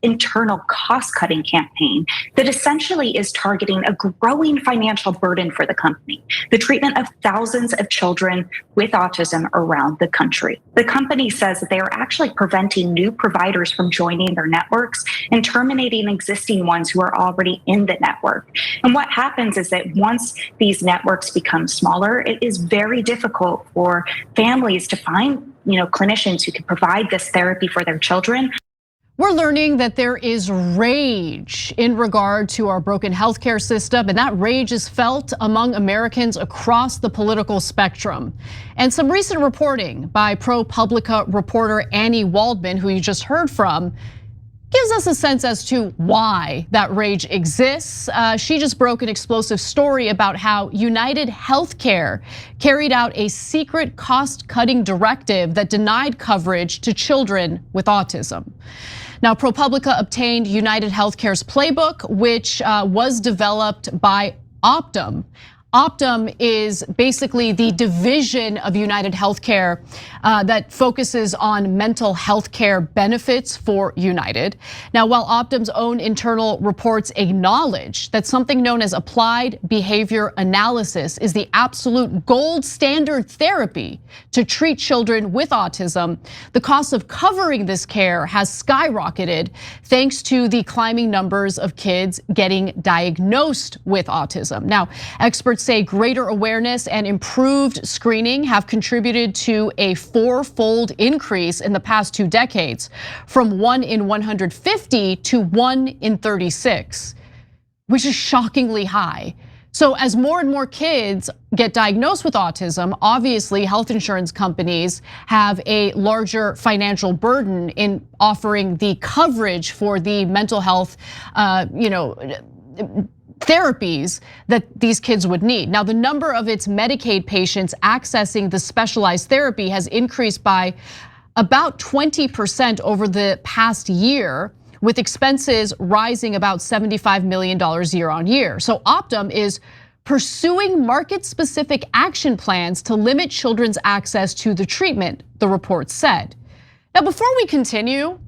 internal cost-cutting campaign that essentially is targeting a growing financial burden for the company, the treatment of thousands of children with autism around the country. The company says that they are actually preventing new providers from joining their networks and terminating existing ones who are already in the network. And what happens is that once these networks become smaller, it is very difficult for families to find, clinicians who can provide this therapy for their children. We're learning that there is rage in regard to our broken healthcare system, and that rage is felt among Americans across the political spectrum. And some recent reporting by ProPublica reporter Annie Waldman, who you just heard from, gives us a sense as to why that rage exists. She just broke an explosive story about how UnitedHealthcare carried out a secret cost-cutting directive that denied coverage to children with autism. Now, ProPublica obtained UnitedHealthcare's playbook, which was developed by Optum. Optum is basically the division of UnitedHealthcare that focuses on mental health care benefits for United. Now, while Optum's own internal reports acknowledge that something known as applied behavior analysis is the absolute gold standard therapy to treat children with autism, the cost of covering this care has skyrocketed thanks to the climbing numbers of kids getting diagnosed with autism. Now, experts say greater awareness and improved screening have contributed to a four-fold increase in the past 2 decades, from 1 in 150 to 1 in 36, which is shockingly high. So as more and more kids get diagnosed with autism, obviously health insurance companies have a larger financial burden in offering the coverage for the mental health, therapies that these kids would need. Now, the number of its Medicaid patients accessing the specialized therapy has increased by about 20% over the past year, with expenses rising about $75 million year on year. So Optum is pursuing market-specific action plans to limit children's access to the treatment, the report said. Now, before we continue,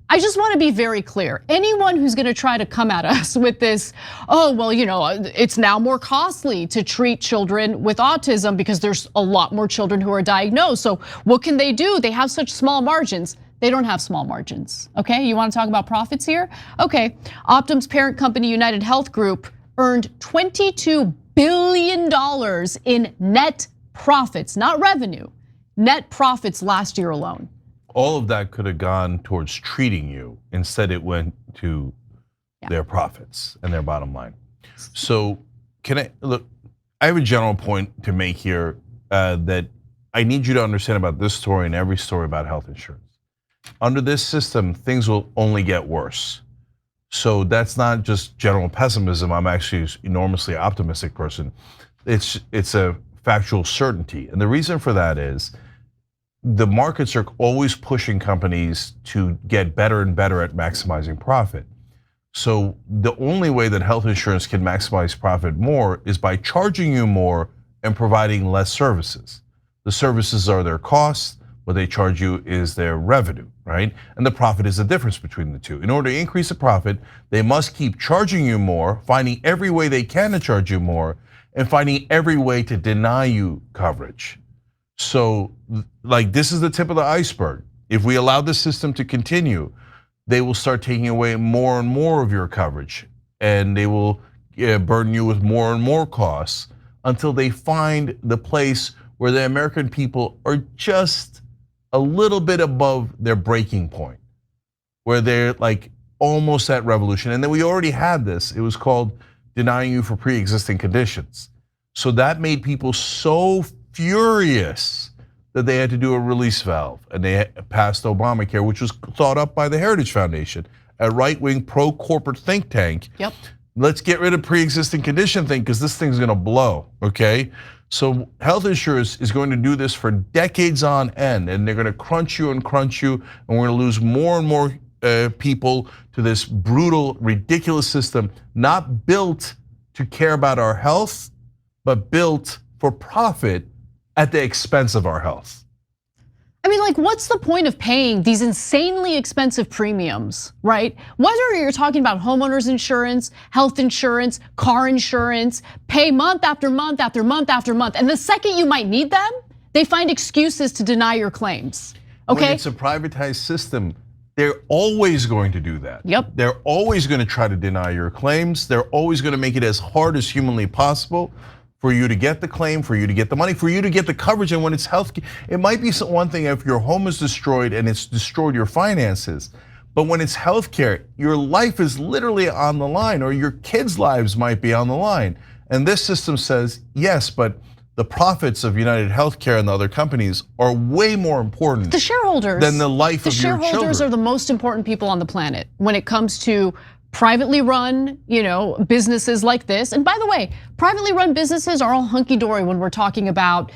I just want to be very clear. Anyone who's going to try to come at us with this, it's now more costly to treat children with autism because there's a lot more children who are diagnosed. So what can they do? They have such small margins. They don't have small margins, okay? You want to talk about profits here? Okay, Optum's parent company, UnitedHealth Group, earned $22 billion in net profits, not revenue, net profits last year alone. All of that could have gone towards treating you. Instead, it went to their profits and their bottom line. So I have a general point to make here that I need you to understand about this story and every story about health insurance. Under this system, things will only get worse. So that's not just general pessimism. I'm actually an enormously optimistic person. It's a factual certainty. And the reason for that is, the markets are always pushing companies to get better and better at maximizing profit. So the only way that health insurance can maximize profit more is by charging you more and providing less services. The services are their costs, what they charge you is their revenue, right? And the profit is the difference between the two. In order to increase the profit, they must keep charging you more, finding every way they can to charge you more, and finding every way to deny you coverage. So this is the tip of the iceberg. If we allow this system to continue, they will start taking away more and more of your coverage, and they will burden you with more and more costs until they find the place where the American people are just a little bit above their breaking point, where they're almost at revolution. And then we already had this. It was called denying you for pre-existing conditions. So that made people so furious that they had to do a release valve, and they passed Obamacare, which was thought up by the Heritage Foundation, a right-wing pro-corporate think tank. Yep. Let's get rid of pre-existing condition thing because this thing's gonna blow, okay? So health insurance is going to do this for decades on end, and they're gonna crunch you, and we're gonna lose more and more people to this brutal, ridiculous system, not built to care about our health, but built for profit at the expense of our health. I mean, like, what's the point of paying these insanely expensive premiums, right? Whether you're talking about homeowners insurance, health insurance, car insurance, pay month after month after month after month. And the second you might need them, they find excuses to deny your claims, okay? When it's a privatized system, they're always going to do that. Yep. They're always going to try to deny your claims. They're always going to make it as hard as humanly possible for you to get the claim, for you to get the money, for you to get the coverage. And when it's health, it might be one thing if your home is destroyed and it's destroyed your finances. But when it's healthcare, your life is literally on the line, or your kids' lives might be on the line. And this system says, yes, but the profits of UnitedHealthcare and the other companies are way more important. The shareholders. Than the life of your children. The shareholders are the most important people on the planet when it comes to privately run, businesses like this. And by the way, privately run businesses are all hunky-dory when we're talking about,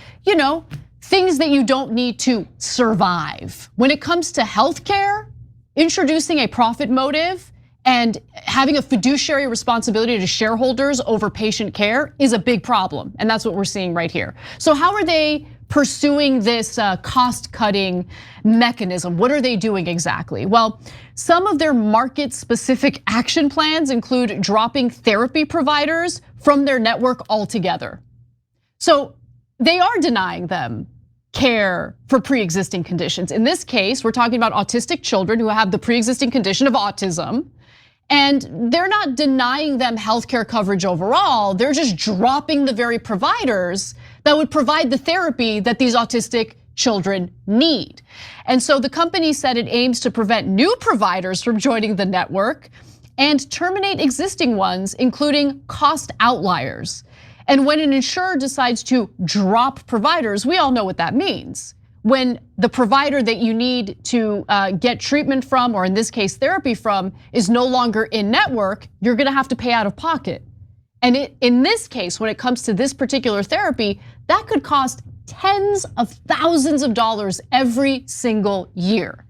things that you don't need to survive. When it comes to healthcare, introducing a profit motive and having a fiduciary responsibility to shareholders over patient care is a big problem. And that's what we're seeing right here. So how are they pursuing this cost-cutting mechanism? What are they doing exactly? Well, some of their market-specific action plans include dropping therapy providers from their network altogether. So they are denying them care for pre-existing conditions. In this case, we're talking about autistic children who have the pre-existing condition of autism. And they're not denying them healthcare coverage overall. They're just dropping the very providers that would provide the therapy that these autistic children need. And so the company said it aims to prevent new providers from joining the network and terminate existing ones, including cost outliers. And when an insurer decides to drop providers, we all know what that means. When the provider that you need to get treatment from, or in this case therapy from, is no longer in network, you're gonna have to pay out of pocket. And in this case, when it comes to this particular therapy, that could cost tens of thousands of dollars every single year.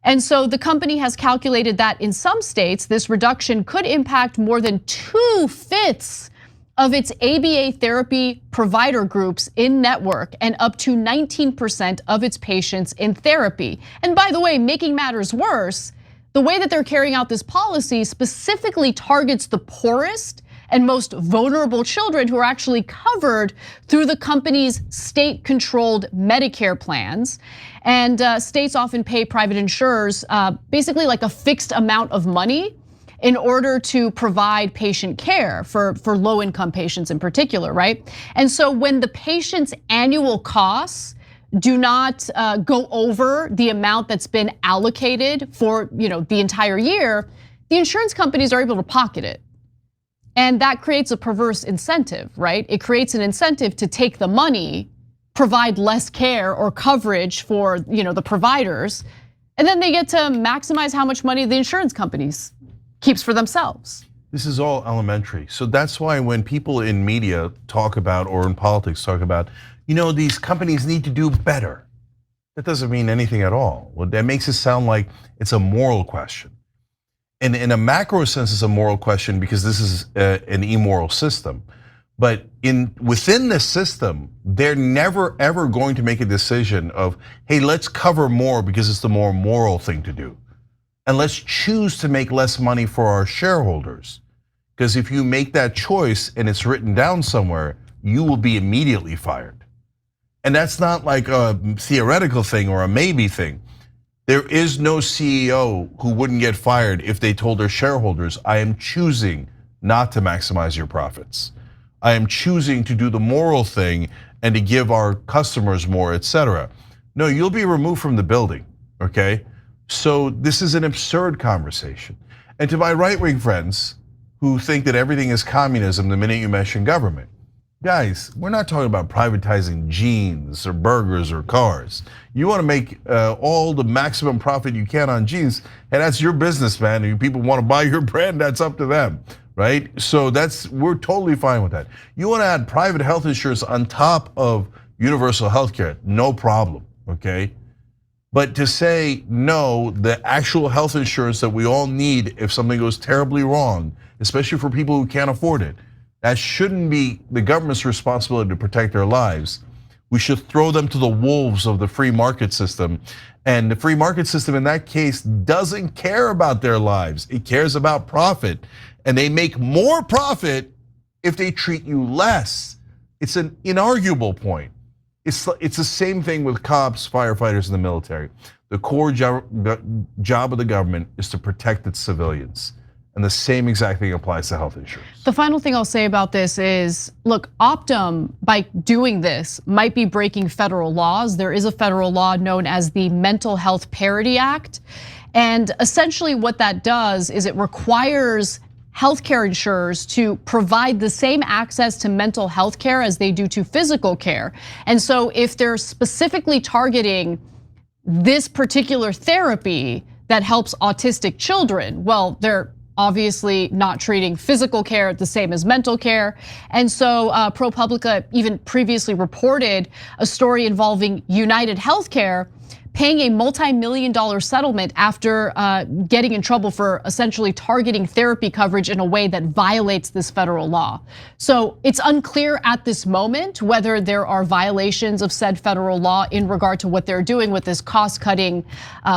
And so the company has calculated that in some states, this reduction could impact more than 2/5 of its ABA therapy provider groups in network and up to 19% of its patients in therapy. And by the way, making matters worse, the way that they're carrying out this policy specifically targets the poorest and most vulnerable children who are actually covered through the company's state-controlled Medicare plans. And states often pay private insurers basically like a fixed amount of money in order to provide patient care for low-income patients in particular, right? And so when the patient's annual costs do not go over the amount that's been allocated for the entire year, the insurance companies are able to pocket it. And that creates a perverse incentive, right? It creates an incentive to take the money, provide less care or coverage for the providers, and then they get to maximize how much money the insurance companies keeps for themselves. This is all elementary. So that's why when people in media talk about, or in politics talk about, these companies need to do better, that doesn't mean anything at all. That makes it sound like it's a moral question. And in a macro sense, it's a moral question because this is an immoral system. But within this system, they're never ever going to make a decision of, hey, let's cover more because it's the more moral thing to do. And let's choose to make less money for our shareholders. Because if you make that choice and it's written down somewhere, you will be immediately fired. And that's not like a theoretical thing or a maybe thing. There is no CEO who wouldn't get fired if they told their shareholders, I am choosing not to maximize your profits. I am choosing to do the moral thing and to give our customers more, etc. No, you'll be removed from the building, okay? So this is an absurd conversation. And to my right-wing friends who think that everything is communism the minute you mention government, guys, we're not talking about privatizing jeans or burgers or cars. You want to make all the maximum profit you can on jeans, and that's your business, man. If people want to buy your brand, that's up to them, right? So we're totally fine with that. You want to add private health insurance on top of universal healthcare, no problem, okay? But to say, no, the actual health insurance that we all need if something goes terribly wrong, especially for people who can't afford it, that shouldn't be the government's responsibility to protect their lives. We should throw them to the wolves of the free market system. And the free market system in that case doesn't care about their lives. It cares about profit. And they make more profit if they treat you less. It's an inarguable point. It's the same thing with cops, firefighters, and the military. The core job of the government is to protect its civilians. And the same exact thing applies to health insurance. The final thing I'll say about this is, look, Optum, by doing this, might be breaking federal laws. There is a federal law known as the Mental Health Parity Act. And essentially what that does is it requires healthcare insurers to provide the same access to mental health care as they do to physical care. And so if they're specifically targeting this particular therapy that helps autistic children, well, they're obviously not treating physical care the same as mental care. And so ProPublica even previously reported a story involving UnitedHealthcare paying a multi-million-dollar settlement after getting in trouble for essentially targeting therapy coverage in a way that violates this federal law. So it's unclear at this moment whether there are violations of said federal law in regard to what they're doing with this cost-cutting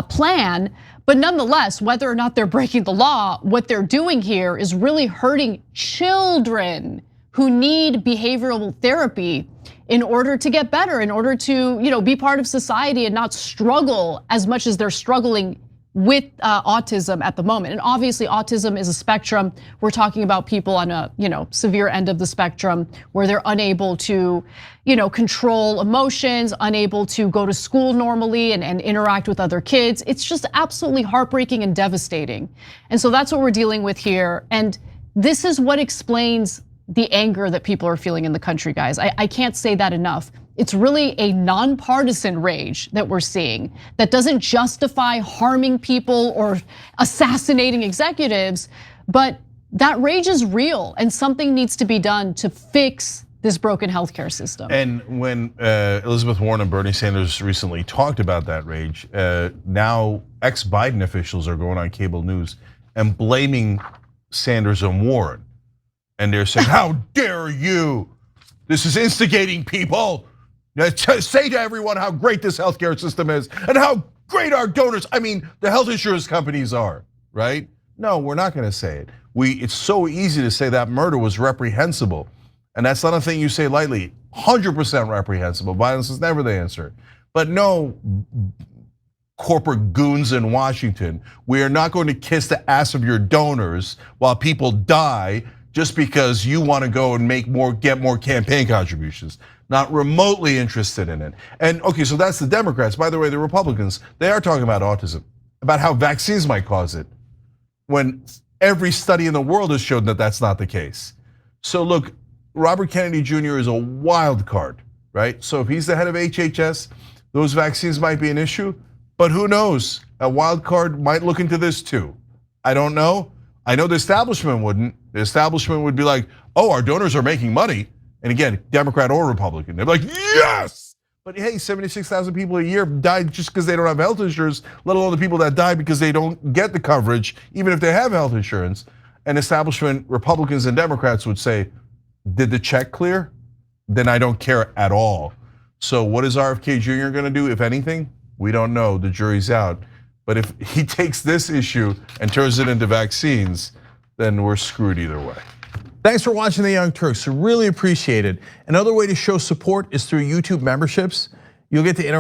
plan. But nonetheless, whether or not they're breaking the law, what they're doing here is really hurting children who need behavioral therapy in order to get better, in order to be part of society and not struggle as much as they're struggling with autism at the moment. And obviously autism is a spectrum. We're talking about people on a severe end of the spectrum where they're unable to control emotions, unable to go to school normally and interact with other kids. It's just absolutely heartbreaking and devastating. And so that's what we're dealing with here. And this is what explains the anger that people are feeling in the country, guys. I can't say that enough. It's really a nonpartisan rage that we're seeing that doesn't justify harming people or assassinating executives, but that rage is real and something needs to be done to fix this broken healthcare system. And when Elizabeth Warren and Bernie Sanders recently talked about that rage, now ex-Biden officials are going on cable news and blaming Sanders and Warren. And they're saying, how dare you? This is instigating people. Say to everyone how great this healthcare system is and how great our donors, the health insurance companies are, right? No, we're not gonna say it. It's so easy to say that murder was reprehensible. And that's not a thing you say lightly, 100% reprehensible. Violence is never the answer. But no, corporate goons in Washington, we are not going to kiss the ass of your donors while people die just because you want to go and get more campaign contributions. Not remotely interested in it. And okay, so that's the Democrats. By the way, the Republicans, they are talking about autism, about how vaccines might cause it, when every study in the world has shown that that's not the case. So look, Robert Kennedy Jr. is a wild card, right? So if he's the head of HHS, those vaccines might be an issue, but who knows? A wild card might look into this too. I don't know. I know the establishment wouldn't. The establishment would be like, oh, our donors are making money. And again, Democrat or Republican, they're like, yes! But hey, 76,000 people a year died just because they don't have health insurance, let alone the people that die because they don't get the coverage, even if they have health insurance. And establishment Republicans and Democrats would say, did the check clear? Then I don't care at all. So what is RFK Jr. gonna do, if anything? We don't know, the jury's out. But if he takes this issue and turns it into vaccines, then we're screwed either way. Thanks for watching The Young Turks, really appreciate it. Another way to show support is through YouTube memberships. You'll get to interact